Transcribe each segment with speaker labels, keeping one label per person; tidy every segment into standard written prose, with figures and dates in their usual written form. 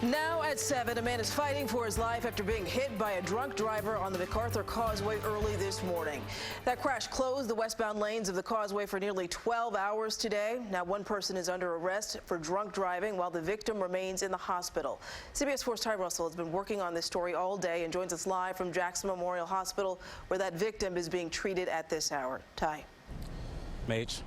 Speaker 1: Now at 7, a man is fighting for his life after being hit by a drunk driver on the MacArthur Causeway early this morning. That crash closed the westbound lanes of the causeway for nearly 12 hours today. Now one person is under arrest for drunk driving while the victim remains in the hospital. CBS 4's Ty Russell has been working on this story all day and joins us live from Jackson Memorial Hospital, where that victim is being treated at this hour. Ty.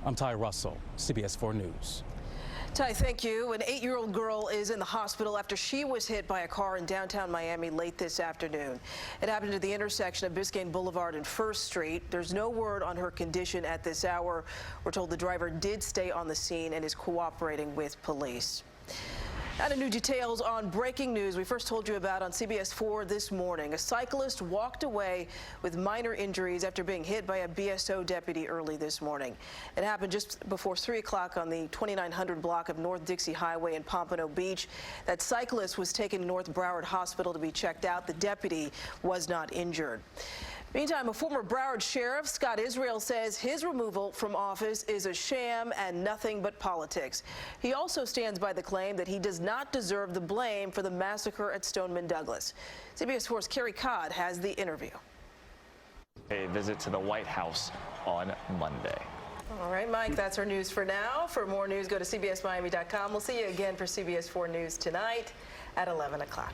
Speaker 2: I'm Ty Russell, CBS 4 News.
Speaker 1: Ty, thank you. An 8-year-old girl is in the hospital after she was hit by a car in downtown Miami late this afternoon. It happened at the intersection of Biscayne Boulevard and 1st Street. There's no word on her condition at this hour. We're told the driver did stay on the scene and is cooperating with police. Now to new details on breaking news we first told you about on CBS 4 this morning. A cyclist walked away with minor injuries after being hit by a BSO deputy early this morning. It happened just before 3 o'clock on the 2900 block of North Dixie Highway in Pompano Beach. That cyclist was taken to North Broward Hospital to be checked out. The deputy was not injured. Meantime, a former Broward sheriff, Scott Israel, says his removal from office is a sham and nothing but politics. He also stands by the claim that he does not deserve the blame for the massacre at Stoneman Douglas. CBS 4's Carrie Codd has the interview.
Speaker 3: A visit to the White House on Monday.
Speaker 1: All right, Mike, that's our news for now. For more news, go to cbsmiami.com. We'll see you again for CBS 4 News tonight at 11 o'clock.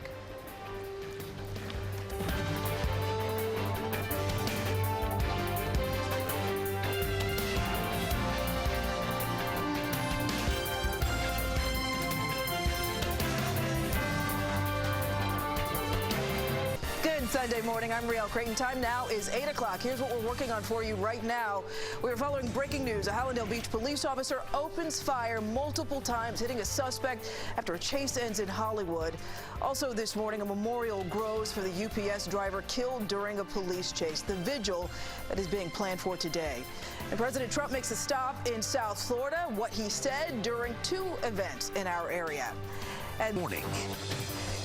Speaker 1: Sunday morning, I'm Riel Creighton. Time now is 8 o'clock. Here's what we're working on for you right now. We're following breaking news. A Hallandale Beach police officer opens fire multiple times, hitting a suspect after a chase ends in Hollywood. Also this morning, a memorial grows for the UPS driver killed during a police chase. The vigil that is being planned for today. And President Trump makes a stop in South Florida. What he said during 2 events in our area. And morning.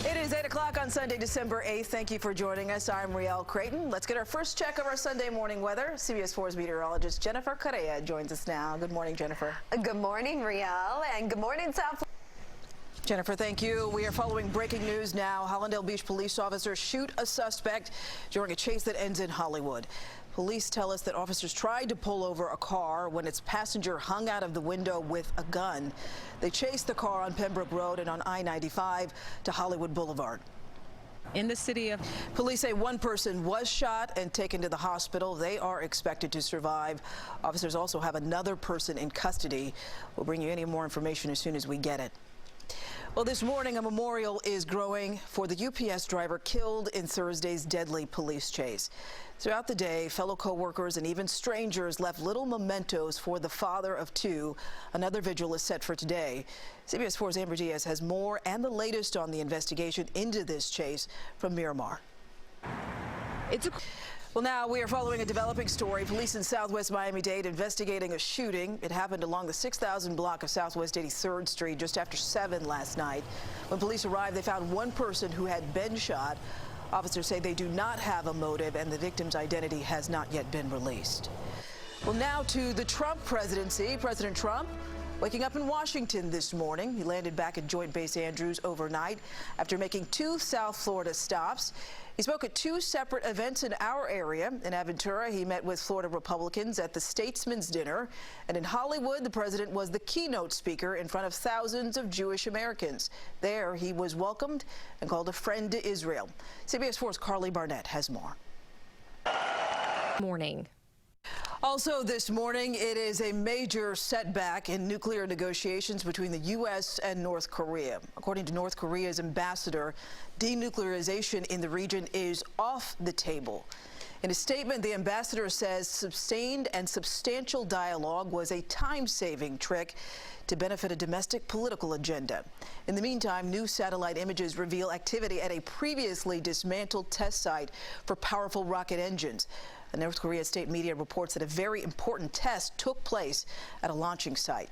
Speaker 1: It is 8 o'clock on Sunday, December 8th. Thank you for joining us. I'm Riel Creighton. Let's get our first check of our Sunday morning weather. CBS 4's meteorologist Jennifer Correa joins us now. Good morning, Jennifer.
Speaker 4: Good morning, Riel, and good morning, South.
Speaker 1: Jennifer, thank you. We are following breaking news now. Hallandale Beach police officers shoot a suspect during a chase that ends in Hollywood. Police tell us that officers tried to pull over a car when its passenger hung out of the window with a gun. They chased the car on Pembroke Road and on I-95 to Hollywood Boulevard.
Speaker 5: In the city of...
Speaker 1: Police say one person was shot and taken to the hospital. They are expected to survive. Officers also have another person in custody. We'll bring you any more information as soon as we get it. Well, this morning, a memorial is growing for the UPS driver killed in Thursday's deadly police chase. Throughout the day, fellow co-workers and even strangers left little mementos for the father of 2. Another vigil is set for today. CBS 4's Amber Diaz has more and the latest on the investigation into this chase from Miramar. Well, now we are following a developing story. Police in Southwest Miami-Dade investigating a shooting. It happened along the 6000 block of Southwest 83rd Street just after 7 last night. When police arrived, they found one person who had been shot. Officers say they do not have a motive, and the victim's identity has not yet been released. Well, now to the Trump presidency. President Trump waking up in Washington this morning. He landed back at Joint Base Andrews overnight after making 2 South Florida stops. He spoke at 2 separate events in our area. In Aventura, he met with Florida Republicans at the Statesman's Dinner. And in Hollywood, the president was the keynote speaker in front of thousands of Jewish Americans. There, he was welcomed and called a friend to Israel. CBS 4's Carly Barnett has more.
Speaker 5: Morning.
Speaker 1: Also this morning, it is a major setback in nuclear negotiations between the U.S. and North Korea. According to North Korea's ambassador, denuclearization in the region is off the table. In a statement, the ambassador says sustained and substantial dialogue was a time-saving trick to benefit a domestic political agenda. In the meantime, new satellite images reveal activity at a previously dismantled test site for powerful rocket engines. The North Korea state media reports that a very important test took place at a launching site.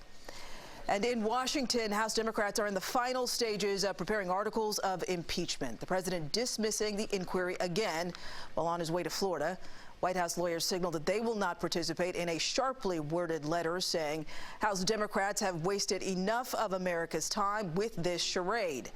Speaker 1: And in Washington, House Democrats are in the final stages of preparing articles of impeachment. The president dismissing the inquiry again while on his way to Florida. White House lawyers signaled that they will not participate in a sharply worded letter saying House Democrats have wasted enough of America's time with this charade.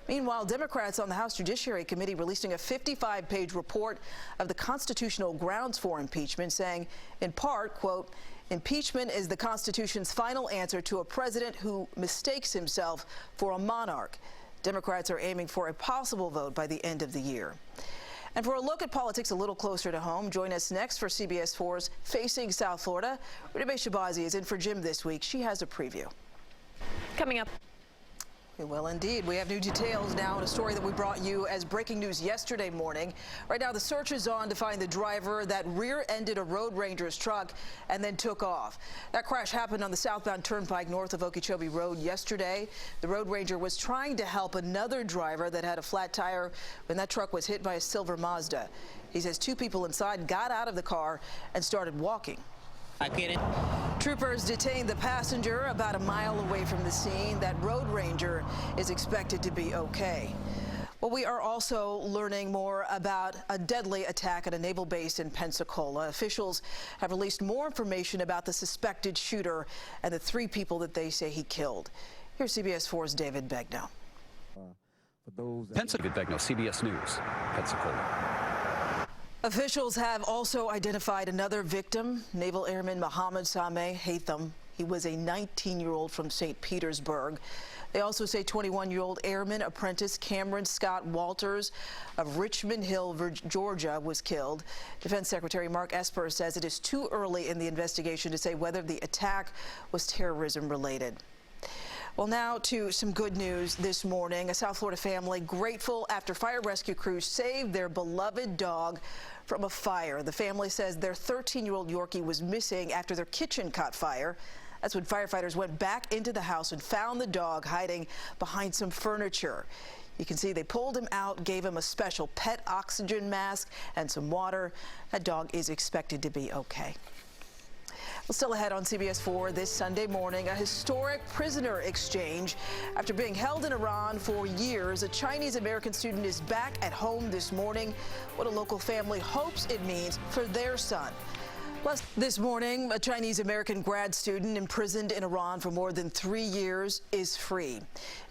Speaker 1: Meanwhile, Democrats on the House Judiciary Committee releasing a 55-page report of the constitutional grounds for impeachment, saying, in part, quote, impeachment is the Constitution's final answer to a president who mistakes himself for a monarch. Democrats are aiming for a possible vote by the end of the year. And for a look at politics a little closer to home, join us next for CBS 4's Facing South Florida. Rita Shabazi is in for Jim this week. She has a preview.
Speaker 6: Coming up.
Speaker 1: Well, indeed. We have new details now in a story that we brought you as breaking news yesterday morning. Right now, the search is on to find the driver that rear-ended a road ranger's truck and then took off. That crash happened on the southbound turnpike north of Okeechobee Road yesterday. The road ranger was trying to help another driver that had a flat tire when that truck was hit by a silver Mazda. He says two people inside got out of the car and started walking.
Speaker 7: I get it.
Speaker 1: Troopers detained the passenger about a mile away from the scene. That road ranger is expected to be okay. Well, we are also learning more about a deadly attack at a naval base in Pensacola. Officials have released more information about the suspected shooter and the three people that they say he killed. Here's CBS 4's David Begnaud.
Speaker 8: David Begnaud, CBS News, Pensacola.
Speaker 1: Officials have also identified another victim, Naval Airman Mohammed Sameh Haytham. He was a 19-year-old from St. Petersburg. They also say 21-year-old airman apprentice Cameron Scott Walters of Richmond Hill, Georgia, was killed. Defense Secretary Mark Esper says it is too early in the investigation to say whether the attack was terrorism related. Well, now to some good news this morning. A South Florida family grateful after fire rescue crews saved their beloved dog from a fire. The family says their 13-year-old Yorkie was missing after their kitchen caught fire. That's when firefighters went back into the house and found the dog hiding behind some furniture. You can see they pulled him out, gave him a special pet oxygen mask and some water. That dog is expected to be okay. Well, still ahead on CBS 4 this Sunday morning, a historic prisoner exchange. After being held in Iran for years, a Chinese-American student is back at home this morning. What a local family hopes it means for their son. Plus, this morning, a Chinese-American grad student imprisoned in Iran for more than 3 years is free.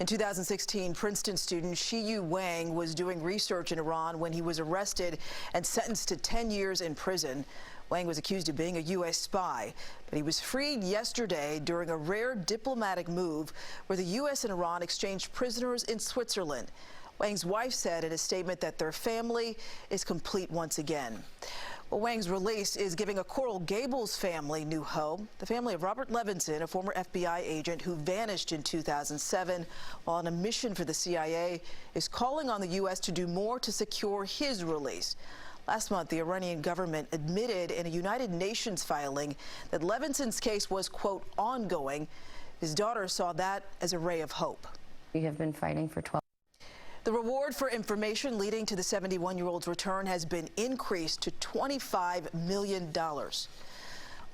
Speaker 1: In 2016, Princeton student Shiyu Wang was doing research in Iran when he was arrested and sentenced to 10 years in prison. Wang was accused of being a U.S. spy, but he was freed yesterday during a rare diplomatic move where the U.S. and Iran exchanged prisoners in Switzerland. Wang's wife said in a statement that their family is complete once again. Well, Wang's release is giving a Coral Gables family new hope. The family of Robert Levinson, a former FBI agent who vanished in 2007 while on a mission for the CIA, is calling on the U.S. to do more to secure his release. Last month, the Iranian government admitted in a United Nations filing that Levinson's case was, quote, ongoing. His daughter saw that as a ray of hope.
Speaker 9: We have been fighting for 12.
Speaker 1: The reward for information leading to the 71-year-old's return has been increased to $25 million.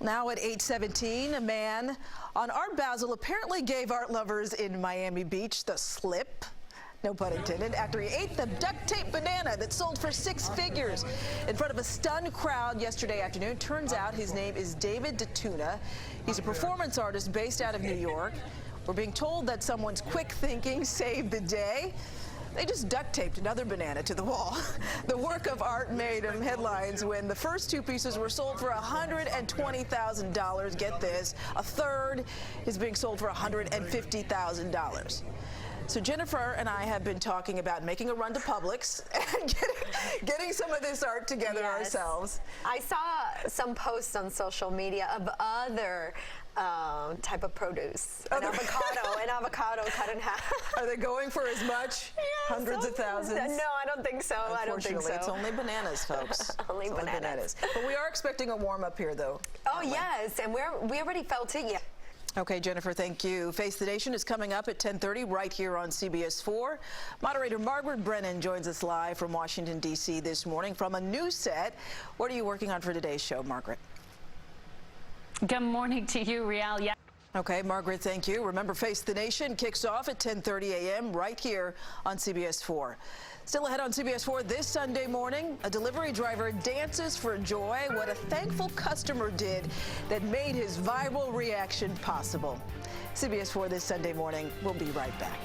Speaker 1: Now at 8:17, a man on Art Basel apparently gave art lovers in Miami Beach the slip. No pun intended, after he ate the duct tape banana that sold for 6 figures in front of a stunned crowd yesterday afternoon. Turns out his name is David DeTuna. He's a performance artist based out of New York. We're being told that someone's quick thinking saved the day. They just duct taped another banana to the wall. The work of art made him headlines when the first 2 pieces were sold for $120,000. Get this, a third is being sold for $150,000. So Jennifer and I have been talking about making a run to Publix and getting some of this art together ourselves.
Speaker 4: I saw some posts on social media of other type of produce. An avocado cut in half.
Speaker 1: Are they going for as much? Yeah, hundreds of thousands?
Speaker 4: No, I don't think so. I don't think so.
Speaker 1: It's only bananas, folks.
Speaker 4: only bananas.
Speaker 1: But we are expecting a warm up here, though.
Speaker 4: Oh, yes, and we already felt it. Yeah.
Speaker 1: Okay, Jennifer, thank you. Face the Nation is coming up at 10:30 right here on CBS 4. Moderator Margaret Brennan joins us live from Washington, D.C. this morning from a new set. What are you working on for today's show, Margaret?
Speaker 6: Good morning to you, Rial. Yeah.
Speaker 1: Okay, Margaret, thank you. Remember, Face the Nation kicks off at 10:30 a.m. right here on CBS 4. Still ahead on CBS 4 this Sunday morning, a delivery driver dances for joy. What a thankful customer did that made his viral reaction possible. CBS 4 this Sunday morning. We'll be right back.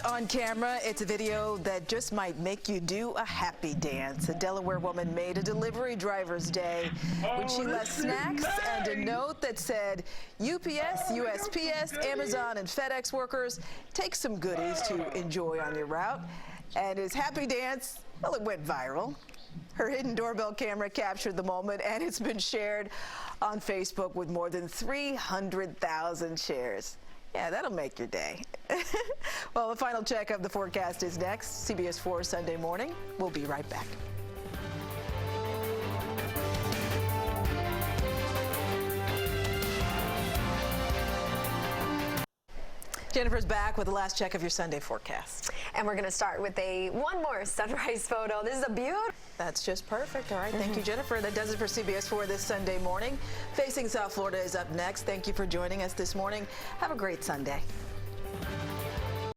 Speaker 1: on camera. It's a video that just might make you do a happy dance. A Delaware woman made a delivery driver's day when she left snacks and a note that said, UPS, USPS, Amazon, and FedEx workers, take some goodies to enjoy on your route. And his happy dance, well, it went viral. Her hidden doorbell camera captured the moment, and it's been shared on Facebook with more than 300,000 shares. Yeah, that'll make your day. Well, the final check of the forecast is next. CBS 4 Sunday morning. We'll be right back. Jennifer's back with the last check of your Sunday forecast.
Speaker 4: And we're going to start with one more sunrise photo. This is a beautiful.
Speaker 1: That's just perfect. All right. Thank you, Jennifer. That does it for CBS 4 this Sunday morning. Facing South Florida is up next. Thank you for joining us this morning. Have a great Sunday.